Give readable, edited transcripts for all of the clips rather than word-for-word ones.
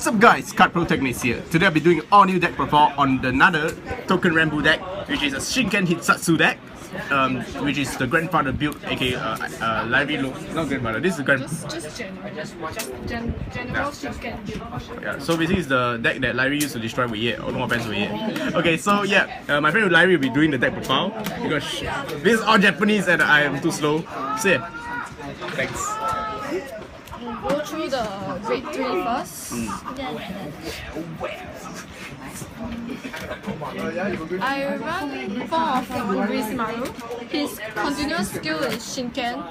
What's up guys, Card Pro Techniques here. Today I'll be doing an all new deck profile on another Touken Ranbu deck, which is a Shinken Hissatsu deck, which is the grandfather build, aka Lyrie look. Not grandfather, this is the general Shinken build. Yeah, so basically it's the deck that Lyrie used to destroy with Ye, or no offense with Ye. Okay, so yeah, my friend Lyrie will be doing the deck profile, because this is all Japanese and I am too slow. So yeah, thanks. Go through the grade 3 first. I run 4 of Maru. His continuous skill is Shinken.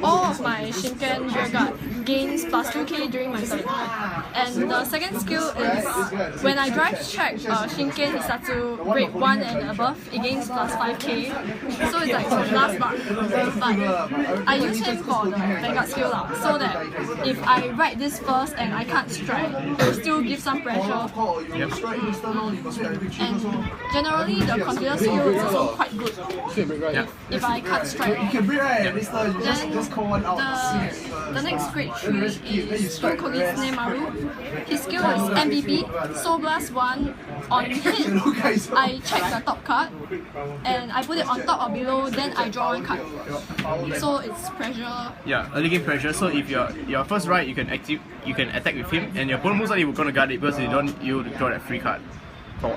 All of my Shinken Vanguard gains plus 2k during my turn. And the second skill is when I drive check Shinken Hissatsu grade 1 and above, it gains plus 5k. So it's like the last bar. But I use him for the Vanguard skill so that if I write this first and I can't strike, it will still give some pressure. And generally the continuous skill is also quite good if I can't strike. Then the next grade 3 is Touken Ranbu. His skill is MVP, Soul Blast 1. On hit, I check the top card and I put it on top or below, then I draw one card. So it's pressure. Yeah, early game pressure. So if your first right, you can attack with him, and your opponent most likely will gonna guard it because you draw that free card.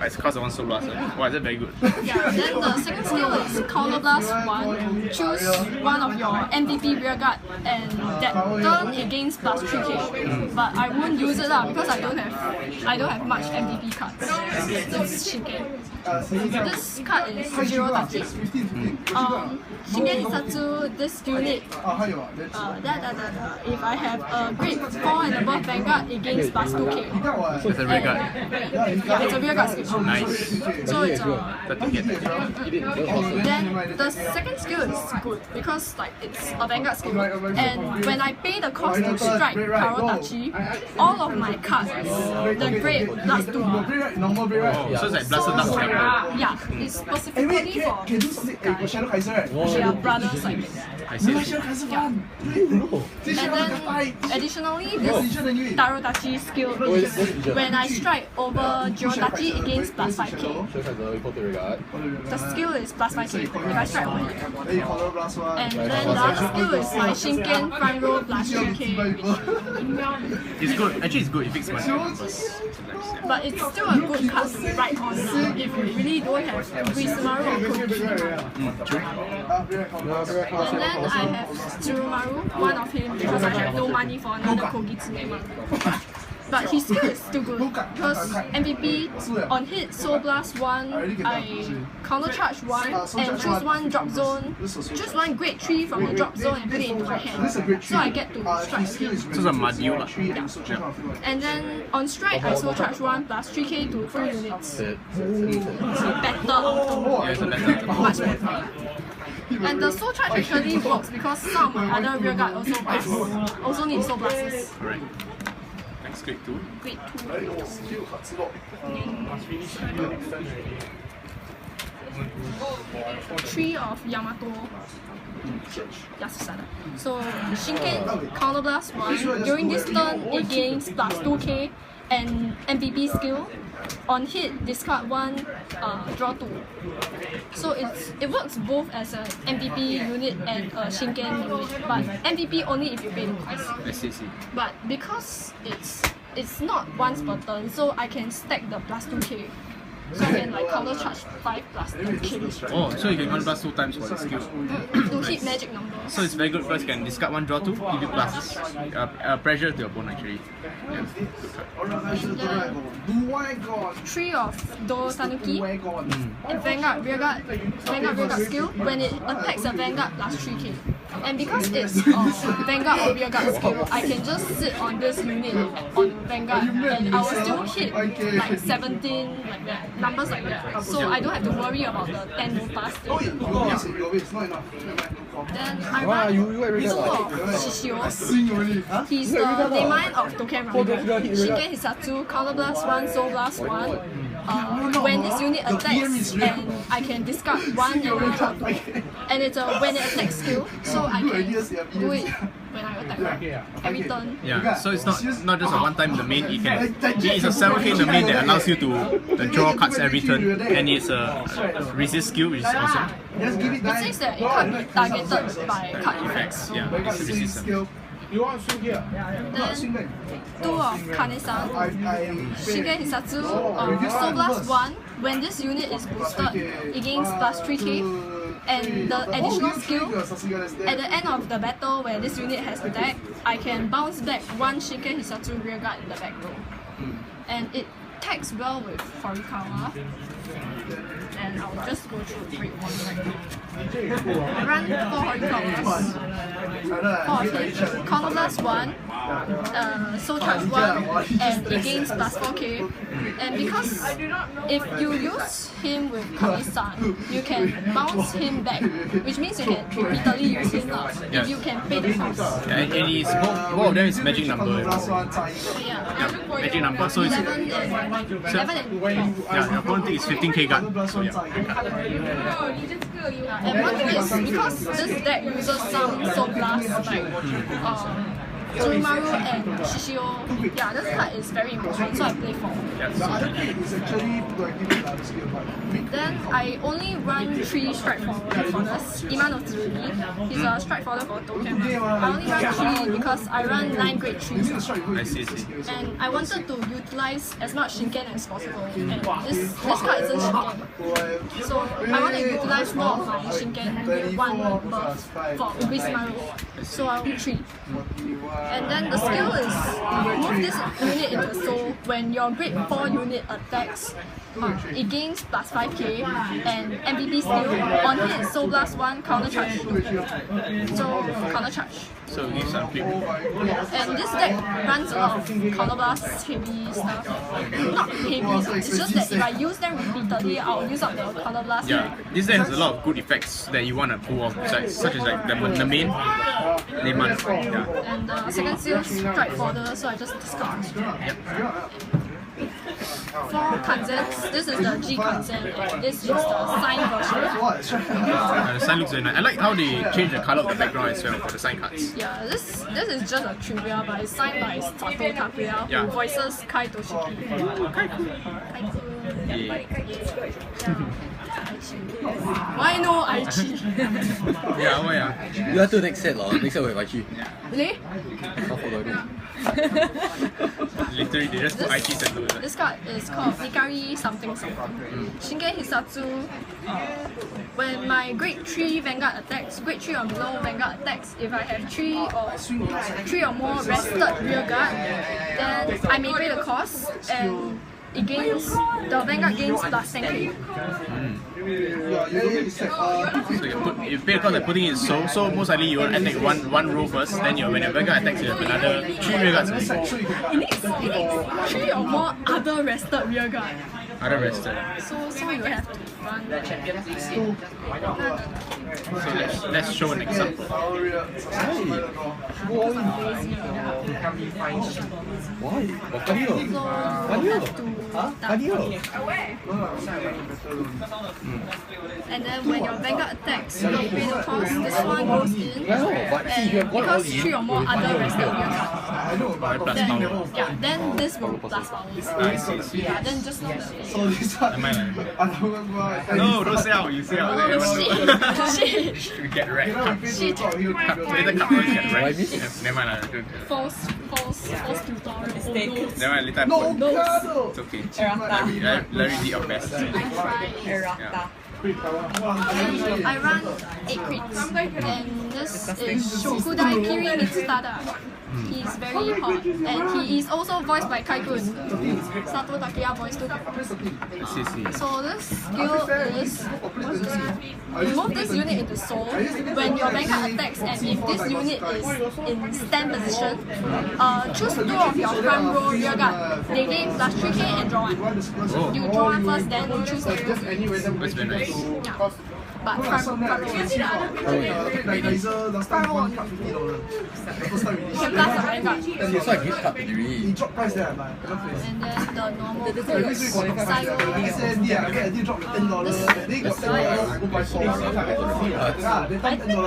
As cost of one Soul Blast. Wow, that's very good. Yeah, then the second skill is Counter Blast 1. Choose one of your MVP rearguard and that turn it gains plus 3k. But I won't use it because I don't have much MVP cards. This is Shinken. This card is 0 touchy. Shinken Hissatsu, this unit, if I have a grade 4 and above Vanguard, it gains plus 2k. It's a rearguard. Yeah, it's a rearguard skill. Nice. So it's Then the second skill is good because like it's a Vanguard skill, and when I pay the cost to strike Tarotachi, all of my cards, the grade plus 2. Oh, so it's like Blasted Duck. Yeah, it's specifically for brothers like this. I see. Yeah. And then additionally, this Tarotachi skill is when I strike over Jirotachi, it gains plus 5k. The skill is plus 5k if I strike over it. And then the other skill is my Shinken front row plus 3k. It's good. Actually, it's good. It fixes my But it's still a good card to write on if you really don't have Wismaru or Kogi. And then I have Tsurumaru, one of him, because I have no money for another Kogi Tsunemaru. But his skill is still good because MVP on hit Soul Blast 1, I counter charge 1 and choose one drop zone, choose one grade 3 from the drop zone and put it into my hand. So I get to strike him. So it's a module. Yeah. And then on strike I soul charge 1 plus 3k to 3 units. It's better. Yeah, it's a better. Much better. And the soul charge actually works because some of my other rearguard also need soul blasts. Alright. Next grade 2. Grade 2. 3 of Yamato Yasusada. So Shinken Counter Blast 1. During this turn it gains plus 2k and MVP skill. On hit, discard 1, draw 2. So it works both as an MVP unit and a Shinken unit, but MVP only if you pay the cost. I see. But because it's not once per turn, so I can stack the plus 2k. So I can like counter charge 5 plus 2k. Oh, so you can counter blast 2 times for the skill. To hit magic number. So it's very good because you can discard 1, draw 2, give you pluses. Pressure to your opponent actually. Yeah, good card. 3 of Do Tanuki. And Vanguard Rearguard skill. When it attacks a Vanguard plus 3k. And because it's Vanguard or Rearguard skill, I can just sit on this unit on Vanguard and I will still hit like 17 like that, numbers like that. So I don't have to worry about the 10 no pass thing. Then I run 2 of Shishio. He's the Daemon of Touken Ranbu. Shinken Hissatsu, Counter Blast 1, Soul Blast 1. When this unit attacks and I can discard 1 and then draw 2. And it's a when it attacks skill, so I can do it when I attack every turn. Yeah, so it's not just a one time in the main. It's a 7k in the main that allows you to draw cards every turn, and it's a resist skill, which is awesome. It says that it can't be targeted by card effects. Yeah, it's resistant. Then 2 of Kane-san, Shinken Hissatsu, Soul Blast 1. When this unit is boosted, it gains plus 3k. And the additional skill, at the end of the battle where this unit has attacked, I can bounce back 1 Shinken Hissatsu rearguard in the back row. And it tags well with Horikawa. And I'll just go through great ones right now. I run 4 Horikawas. 4 of him. Counter Blast 1, Soul Charge 1, and it gains plus 4k. And because if you use him with Kami-san, you can bounce him back, which means you can repeatedly use him now if you can pay the cost. Yeah, and it's both of them is magic number. Yeah, magic number, so it's 11 and 12. Yeah, your opponent is 15k guard. So yeah. And one thing is, because this deck uses some Soul Blast like Tsurumaru and Shishio, yeah, this card is very important, so I play 4. Then I only run 3 Strike Forwarders. Imano Tsurugi, he's a Strike Forwarder for Touken Ranbu. I only run 3 because I run 9 grade 3s. I see. And I wanted to utilize as much Shinken as possible. And this card isn't Shinken. So I want to utilize more of my Shinken with 1 buff for Ugisimaru. So I will 3. And then the skill is move this unit into soul. When your grade 4 unit attacks, it gains plus 5k, and MVP skill on hit Soul Blast 1 counter charge. So counter charge. So give some flip. And this deck runs a lot of counter blast heavy stuff. Not heavy, it's just that if I use them repeatedly, I'll use up the counter blast. Yeah, this deck has a lot of good effects that you want to pull off, such as like the main, Layman. Yeah. And the second skill Strike Forwarder, so I just discard. Yep. For Kanzens, this is the G Kanzen, and this is the sign version. The sign looks very nice. I like how they change the color of the background as well for the sign cards. Yeah, this is just a trivia, but it's signed by Sato Takuya, who voices Kai Toshiki. Why no Aichi? Yeah, why? You want to next set next set with Aichi. Really? Literally, they just put IT center with it. This card is called Nikari something something. Shinken Hissatsu. When my grade 3 Vanguard attacks, grade 3 or below Vanguard attacks, if I have 3 or more rested rear guard, then I may pay the cost and it gains, the Vanguard gains plus 10k. So you pay the cost of putting it so most likely you will attack one row first, then when your Vanguard attacks you have another 3 rear guards. It needs 3 or more other rested rear guard. Other rested. So you have to run the So let's show an example. Why? And then when your Vanguard attacks, you pay the cost, this one goes in. And because 3 or more other rested rear guards, then this will plus power. Yeah, then just know that. No, don't say out, you say out. Oh shit! We get wrecked. Shit! Later cut get wrecked. Never mind. False tutorial. Never mind, later I put. No. It's okay. Larry did your best. Yeah. I run 8 crits, and this is Shokudai Kiri Mitsutada. He's very hot, and he is also voiced by Kai-kun. Sato Takuya voiced too. So this skill is move this unit into soul. When your Vanguard attacks, and if this unit is in stand position, choose 2 of your front row rear guard. They gain plus 3k and draw 1. You draw 1 first, then you choose the rear. That's very nice. Yeah. but front row is cheaper. Front row only. You can plus the Vanguard. So I gift card to Lyrie. And then the normal fruits, side row.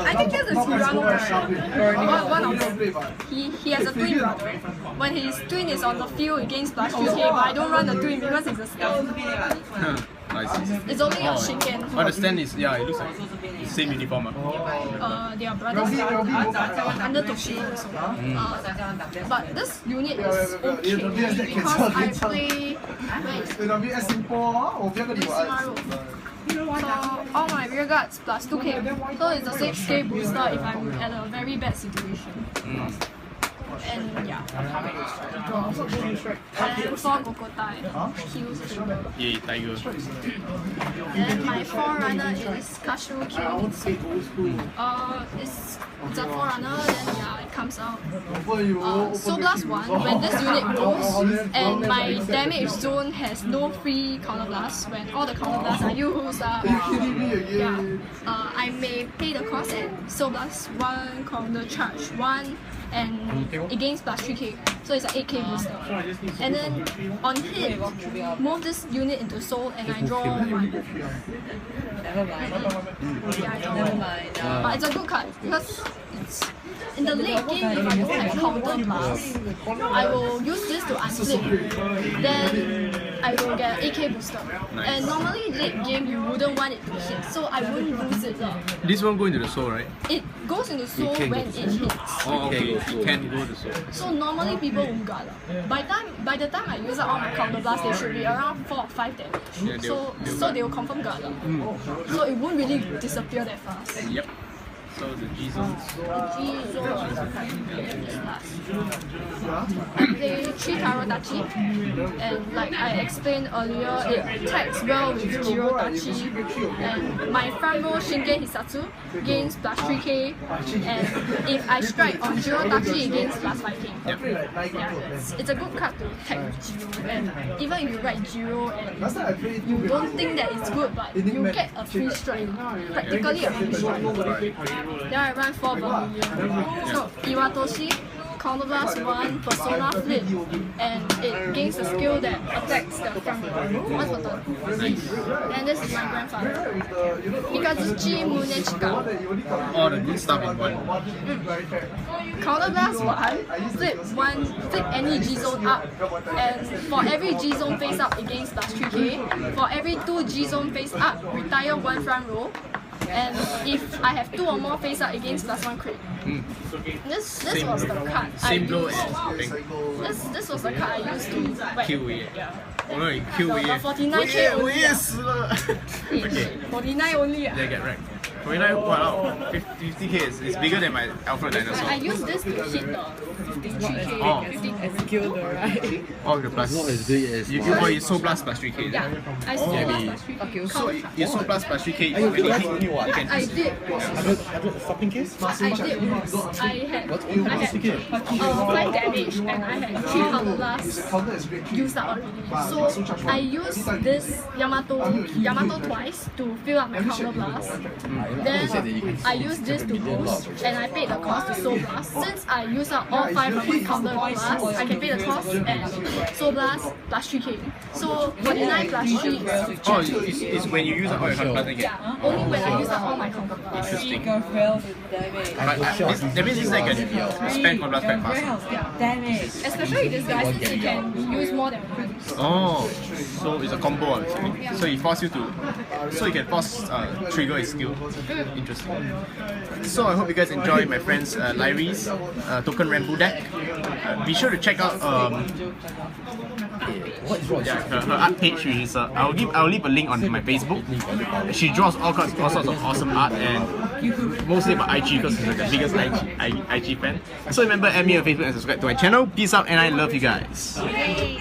I think this is Hirano version. One of them. He has a twin brother. When his twin is on the field against plus 3K, but I don't run the twin because it's a stand. It's only a Shinken. Oh, the stand is, yeah, it looks like the same uniform. They are brothers under Touken also. But this unit is okay because I play so all my rear guards plus 2K. So it's a 6K booster if I'm at a very bad situation. And yeah. And 4 Gokotai. Heals too. Yay, Tiger. And my forerunner is Kashu Kiritsu. It's a forerunner, then yeah, it comes out. So plus 1, when this unit goes and my damage zone has no free counter blast, when all the counter blasts are used, I may pay the cost and so plus 1 counter charge 1 and against plus 3K, so it's an 8K booster. And then on hit, move this unit into soul and I draw 1. Never mind. Yeah, I draw 1. But it's a good card because it's in the late game, if I don't have counter blast, I will use this to unflip. Then I will get 8K booster. And normally late game you wouldn't want it to hit, so I wouldn't lose it. This one go into the soul, right? It goes into soul when it hits. Oh, okay. It can go to soul. So normally people won't guard. By the time I use up all my counter blast, they should be around 4 or 5 damage. Yeah, so they will confirm guard. So it won't really disappear that fast. Yep. So the G zones. The G zone is last. I play 3 Taro Dachi, and like I explained earlier, it tags well with Jiro Dachi. And my front row Shinken Hissatsu gains plus 3K, and if I strike on Jiro Dachi, it gains plus 5K. Yep. Yeah, it's a good card to tag with Jiro, and even if you write Jiro and you don't think that it's good, but you get a free strike, practically a free strike. Then I run 4 Vermilion. So Iwatoshi, counter blast 1, persona flip, and it gains a skill that attacks the front row. Once per turn. And this is my grandfather. Ikazuchi Munechika. All the good stuff in one. Counter blast 1, flip any G zone up, and for every G zone face up against plus 3K, for every 2 G zone face up, retire 1 front row. And if I have 2 or more face up against plus 1 crit. This was the card Same I blow used. This was the card I used to whack. Kill Wei. Oh no, you kill Wei. The 49K only. Yes. Okay. 49 only. They get wrecked. 49, wow, 50K is bigger than my Alpha Dinosaur. I used this to hit the 53K. Oh. 50K. Skill though, right? Oh, the plus. Not as big as you soul plus 3K. Yeah, I saw plus 3K. Fuck you. So you soul plus 3K. you When you can hit, you can I did. 100 something case? What I did was I had 5 damage and I had 3 counter blasts used up already. So I used this Yamato twice to fill up my counter blast. Then I used this to boost and I paid the cost to soul blast. Since I used up all 5 of my counter blast, I can pay the cost and soul blast plus 3K. So 49 plus 3 is Oh, it's when you use all your counter blast, yeah, only when I use up all my counter blast. Interesting. Damage. That means it's like a spend counter blast quite fast. Damage. Especially this guy since he can use more than 1. Oh, so it's a combo actually. So he forces you to, so you can force trigger his skill. Interesting. So I hope you guys enjoy my friend's Lyrie's Touken Ranbu deck. Be sure to check out her art page, which is I'll leave a link on my Facebook. She draws all sorts of awesome art and mostly about IG because she's like the biggest IG fan. So remember, add me on Facebook and subscribe to my channel. Peace out and I love you guys.